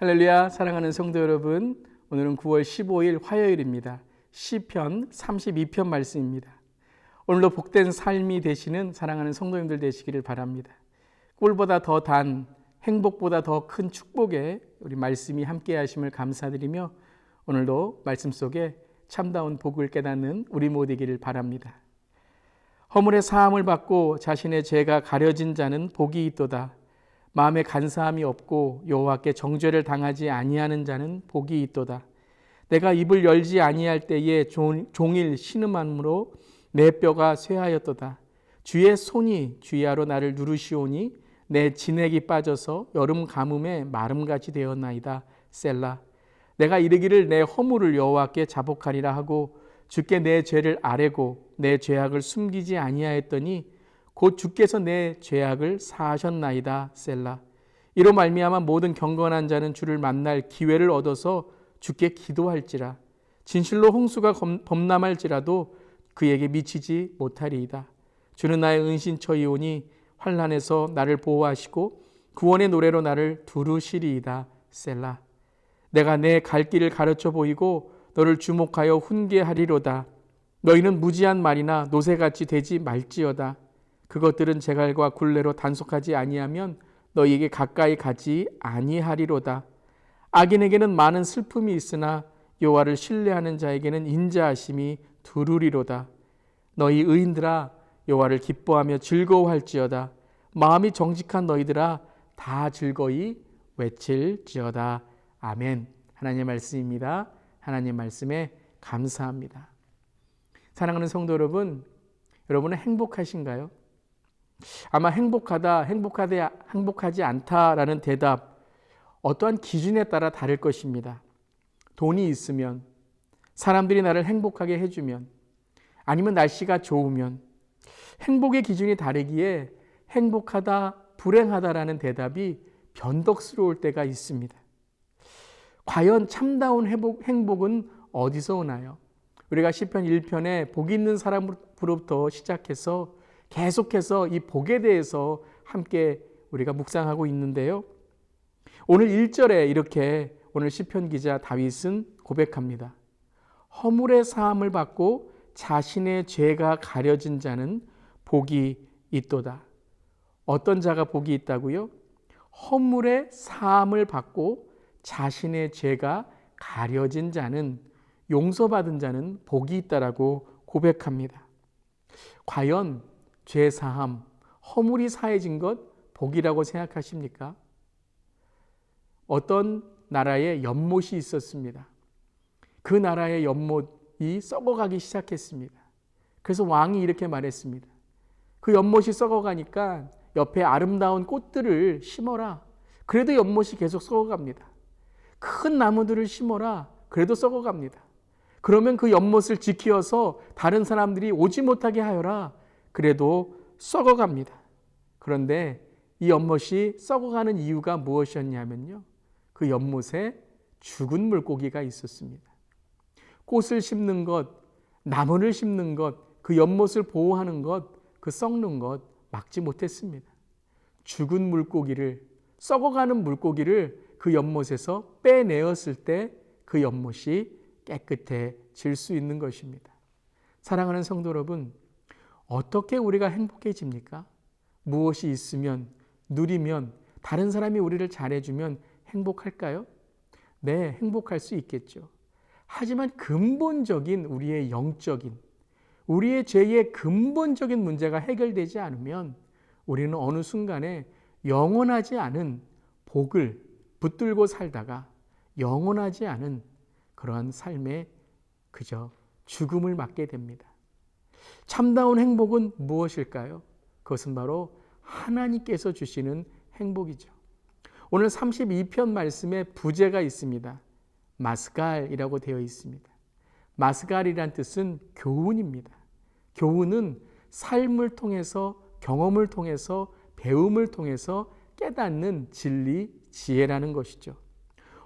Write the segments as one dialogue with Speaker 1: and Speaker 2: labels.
Speaker 1: 할렐루야, 사랑하는 성도 여러분, 오늘은 9월 15일 화요일입니다. 시편 32편 말씀입니다. 오늘도 복된 삶이 되시는 사랑하는 성도님들 되시기를 바랍니다. 꿀보다 더 단, 행복보다 더 큰 축복에 우리 말씀이 함께 하심을 감사드리며 오늘도 말씀 속에 참다운 복을 깨닫는 우리 모두 되기를 바랍니다. 허물의 사함을 받고 자신의 죄가 가려진 자는 복이 있도다. 마음에 간사함이 없고 여호와께 정죄를 당하지 아니하는 자는 복이 있도다. 내가 입을 열지 아니할 때에 종일 신음함으로 내 뼈가 쇠하였도다. 주의 손이 주야로 나를 누르시오니 내 진액이 빠져서 여름 가뭄에 마름같이 되었나이다. 셀라. 내가 이르기를 내 허물을 여호와께 자복하리라 하고 주께 내 죄를 아뢰고 내 죄악을 숨기지 아니하였더니 곧 주께서 내 죄악을 사하셨나이다. 셀라. 이로 말미암아 모든 경건한 자는 주를 만날 기회를 얻어서 주께 기도할지라. 진실로 홍수가 범람할지라도 그에게 미치지 못하리이다. 주는 나의 은신처이오니 환난에서 나를 보호하시고 구원의 노래로 나를 두루시리이다. 셀라. 내가 내 갈 길을 가르쳐 보이고 너를 주목하여 훈계하리로다. 너희는 무지한 말이나 노새같이 되지 말지어다. 그것들은 제갈과 굴레로 단속하지 아니하면 너희에게 가까이 가지 아니하리로다. 악인에게는 많은 슬픔이 있으나 여호와를 신뢰하는 자에게는 인자하심이 두루리로다. 너희 의인들아 여호와를 기뻐하며 즐거워할지어다. 마음이 정직한 너희들아 다 즐거이 외칠지어다. 아멘. 하나님의 말씀입니다. 하나님의 말씀에 감사합니다. 사랑하는 성도 여러분, 여러분은 행복하신가요? 아마 행복하지 않다라는 대답, 어떠한 기준에 따라 다를 것입니다. 돈이 있으면, 사람들이 나를 행복하게 해주면, 아니면 날씨가 좋으면, 행복의 기준이 다르기에 행복하다, 불행하다라는 대답이 변덕스러울 때가 있습니다. 과연 참다운 행복은 어디서 오나요? 우리가 시편 1편에 복 있는 사람으로부터 시작해서 계속해서 이 복에 대해서 함께 우리가 묵상하고 있는데요. 오늘 1절에 이렇게 오늘 시편 기자 다윗은 고백합니다. 허물의 사함을 받고 자신의 죄가 가려진 자는 복이 있도다. 어떤 자가 복이 있다고요? 허물의 사함을 받고 자신의 죄가 가려진 자는, 용서받은 자는 복이 있다라고 고백합니다. 과연 죄사함, 허물이 사해진 것 복이라고 생각하십니까? 어떤 나라에 연못이 있었습니다. 그 나라의 연못이 썩어가기 시작했습니다. 그래서 왕이 이렇게 말했습니다. 그 연못이 썩어가니까 옆에 아름다운 꽃들을 심어라. 그래도 연못이 계속 썩어갑니다. 큰 나무들을 심어라. 그래도 썩어갑니다. 그러면 그 연못을 지키어서 다른 사람들이 오지 못하게 하여라. 그래도 썩어갑니다. 그런데 이 연못이 썩어가는 이유가 무엇이었냐면요. 그 연못에 죽은 물고기가 있었습니다. 꽃을 심는 것, 나무를 심는 것, 그 연못을 보호하는 것, 그 썩는 것 막지 못했습니다. 죽은 물고기를, 썩어가는 물고기를 그 연못에서 빼내었을 때 그 연못이 깨끗해질 수 있는 것입니다. 사랑하는 성도 여러분, 어떻게 우리가 행복해집니까? 무엇이 있으면, 누리면, 다른 사람이 우리를 잘해주면 행복할까요? 네, 행복할 수 있겠죠. 하지만 근본적인 우리의 영적인, 우리의 죄의 근본적인 문제가 해결되지 않으면 우리는 어느 순간에 영원하지 않은 복을 붙들고 살다가 영원하지 않은 그러한 삶에 그저 죽음을 맞게 됩니다. 참다운 행복은 무엇일까요? 그것은 바로 하나님께서 주시는 행복이죠. 오늘 32편 말씀에 부제가 있습니다. 마스갈이라고 되어 있습니다. 마스갈이란 뜻은 교훈입니다. 교훈은 삶을 통해서, 경험을 통해서, 배움을 통해서 깨닫는 진리, 지혜라는 것이죠.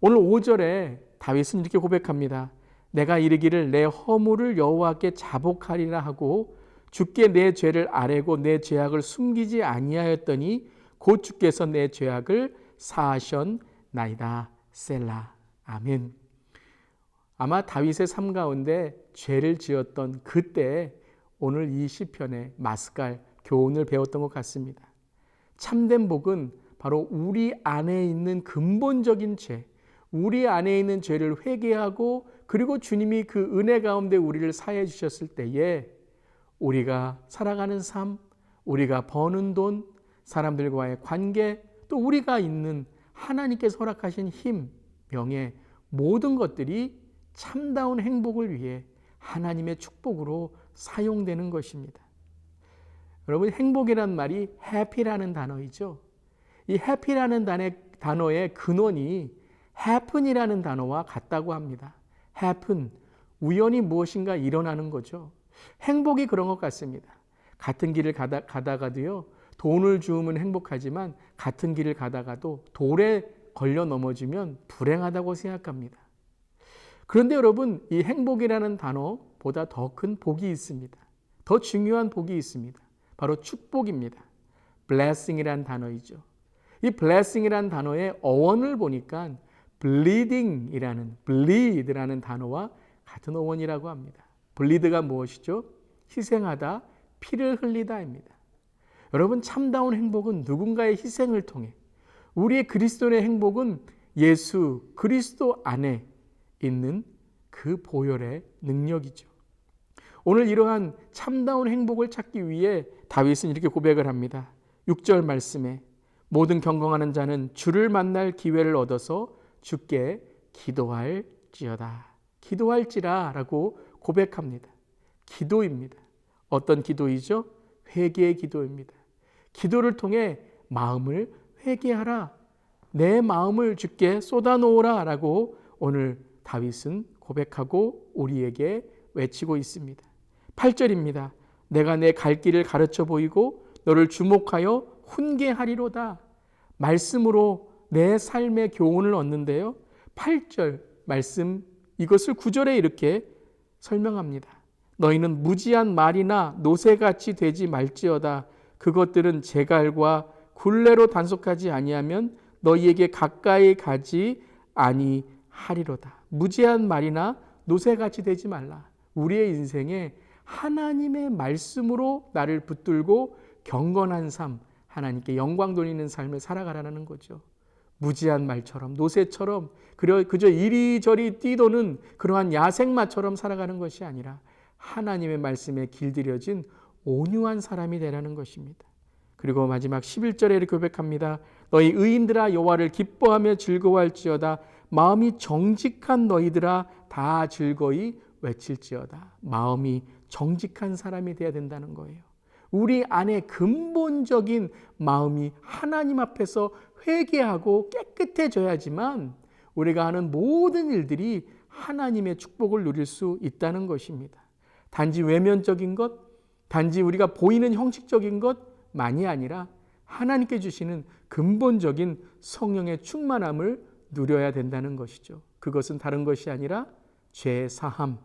Speaker 1: 오늘 5절에 다윗은 이렇게 고백합니다. 내가 이르기를 내 허물을 여호와께 자복하리라 하고 주께 내 죄를 아뢰고 내 죄악을 숨기지 아니하였더니 곧 주께서 내 죄악을 사하셨나이다. 셀라. 아멘. 아마 다윗의 삶 가운데 죄를 지었던 그때 오늘 이 시편의 마스갈 교훈을 배웠던 것 같습니다. 참된 복은 바로 우리 안에 있는 근본적인 죄, 우리 안에 있는 죄를 회개하고 그리고 주님이 그 은혜 가운데 우리를 사해 주셨을 때에 우리가 살아가는 삶, 우리가 버는 돈, 사람들과의 관계, 또 우리가 있는 하나님께서 허락하신 힘, 명예, 모든 것들이 참다운 행복을 위해 하나님의 축복으로 사용되는 것입니다. 여러분, 행복이란 말이 happy라는 단어이죠. 이 happy라는 단어의 근원이 happen이라는 단어와 같다고 합니다. happen, 우연히 무엇인가 일어나는 거죠. 행복이 그런 것 같습니다. 같은 길을 가다가도요, 돈을 주우면 행복하지만 같은 길을 가다가도 돌에 걸려 넘어지면 불행하다고 생각합니다. 그런데 여러분, 이 행복이라는 단어보다 더 큰 복이 있습니다. 더 중요한 복이 있습니다. 바로 축복입니다. blessing이라는 단어이죠. 이 blessing이라는 단어의 어원을 보니까 bleed라는 단어와 같은 어원이라고 합니다. bleed가 무엇이죠? 희생하다, 피를 흘리다입니다. 여러분, 참다운 행복은 누군가의 희생을 통해, 우리의 그리스도의 행복은 예수 그리스도 안에 있는 그 보혈의 능력이죠. 오늘 이러한 참다운 행복을 찾기 위해 다윗은 이렇게 고백을 합니다. 6절 말씀에 모든 경건하는 자는 주를 만날 기회를 얻어서 주께 기도할지어다. 기도할지라 라고 고백합니다. 기도입니다. 어떤 기도이죠? 회개의 기도입니다. 기도를 통해 마음을 회개하라. 내 마음을 주께 쏟아놓으라 라고 오늘 다윗은 고백하고 우리에게 외치고 있습니다. 8절입니다. 내가 내 갈 길을 가르쳐 보이고 너를 주목하여 훈계하리로다. 말씀으로 내 삶의 교훈을 얻는데요. 8절 말씀 이것을 9절에 이렇게 설명합니다. 너희는 무지한 말이나 노새같이 되지 말지어다. 그것들은 제갈과 굴레로 단속하지 아니하면 너희에게 가까이 가지 아니하리로다. 무지한 말이나 노새같이 되지 말라. 우리의 인생에 하나님의 말씀으로 나를 붙들고 경건한 삶, 하나님께 영광 돌리는 삶을 살아가라는 거죠. 무지한 말처럼 노새처럼 그저 이리저리 뛰도는 그러한 야생마처럼 살아가는 것이 아니라 하나님의 말씀에 길들여진 온유한 사람이 되라는 것입니다. 그리고 마지막 11절에 이렇게 고백합니다. 너희 의인들아 여호와를 기뻐하며 즐거워할지어다. 마음이 정직한 너희들아 다 즐거이 외칠지어다. 마음이 정직한 사람이 되어야 된다는 거예요. 우리 안에 근본적인 마음이 하나님 앞에서 회개하고 깨끗해져야지만 우리가 하는 모든 일들이 하나님의 축복을 누릴 수 있다는 것입니다. 단지 외면적인 것, 단지 우리가 보이는 형식적인 것만이 아니라 하나님께 주시는 근본적인 성령의 충만함을 누려야 된다는 것이죠. 그것은 다른 것이 아니라 죄 사함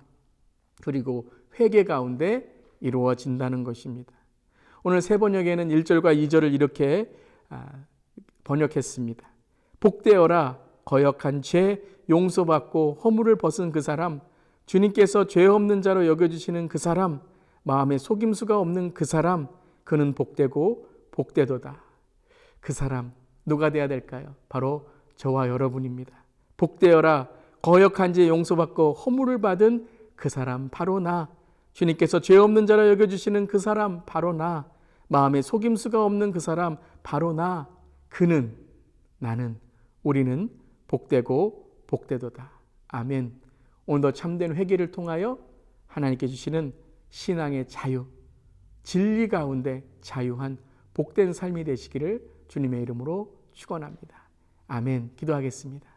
Speaker 1: 그리고 회개 가운데 이루어진다는 것입니다. 오늘 새 번역에는 1절과 2절을 이렇게 번역했습니다. 복되어라 거역한 죄 용서받고 허물을 벗은 그 사람, 주님께서 죄 없는 자로 여겨주시는 그 사람, 마음에 속임수가 없는 그 사람, 그는 복되고 복되도다. 그 사람 누가 되어야 될까요? 바로 저와 여러분입니다. 복되어라 거역한 죄 용서받고 허물을 받은 그 사람 바로 나, 주님께서 죄 없는 자로 여겨주시는 그 사람 바로 나, 마음에 속임수가 없는 그 사람 바로 나, 그는, 나는, 우리는 복되고 복되도다. 아멘. 오늘도 참된 회개를 통하여 하나님께 주시는 신앙의 자유, 진리 가운데 자유한 복된 삶이 되시기를 주님의 이름으로 축원합니다. 아멘. 기도하겠습니다.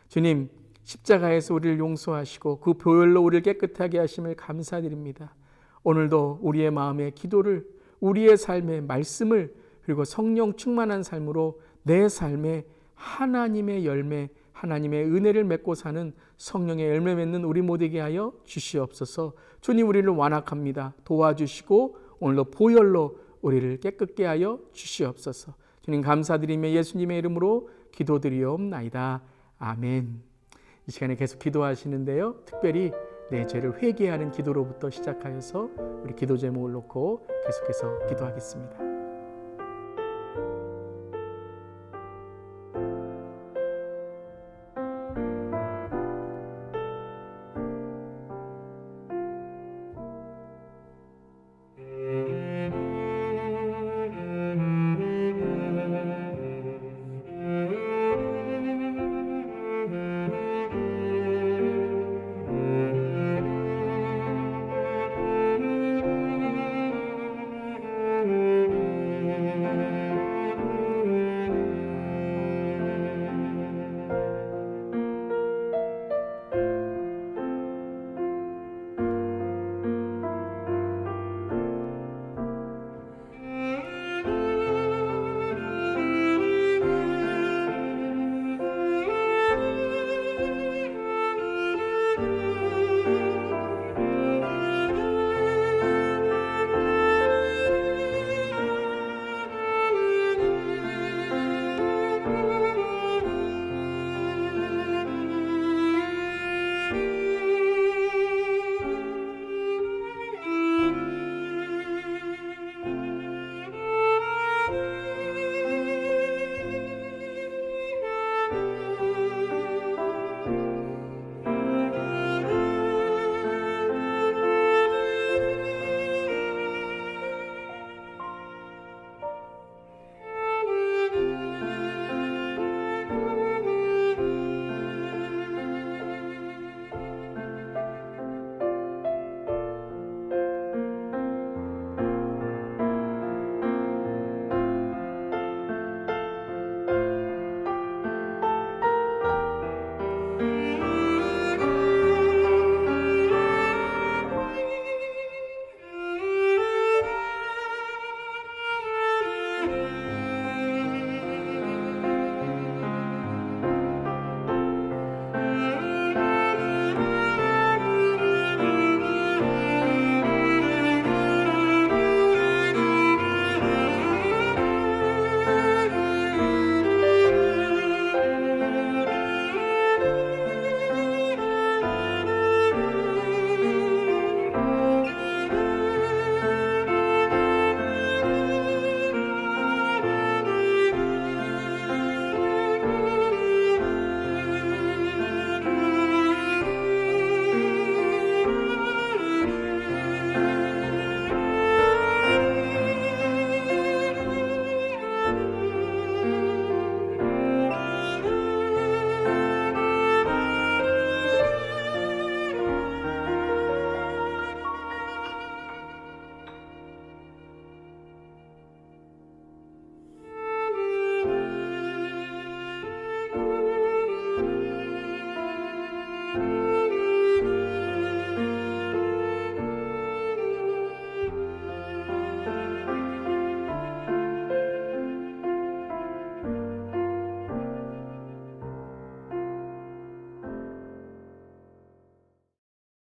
Speaker 1: 주님, 십자가에서 우리를 용서하시고 그 보혈로 우리를 깨끗하게 하심을 감사드립니다. 오늘도 우리의 마음의 기도를, 우리의 삶의 말씀을, 그리고 성령 충만한 삶으로 내 삶에 하나님의 열매, 하나님의 은혜를 맺고 사는 성령의 열매 맺는 우리 모두에게 하여 주시옵소서. 주님, 우리를 완악합니다. 도와주시고 오늘도 보혈로 우리를 깨끗게 하여 주시옵소서. 주님 감사드리며 예수님의 이름으로 기도드리옵나이다. 아멘. 이 시간에 계속 기도하시는데요. 특별히 내 죄를 회개하는 기도로부터 시작하여서 우리 기도 제목을 놓고 계속해서 기도하겠습니다.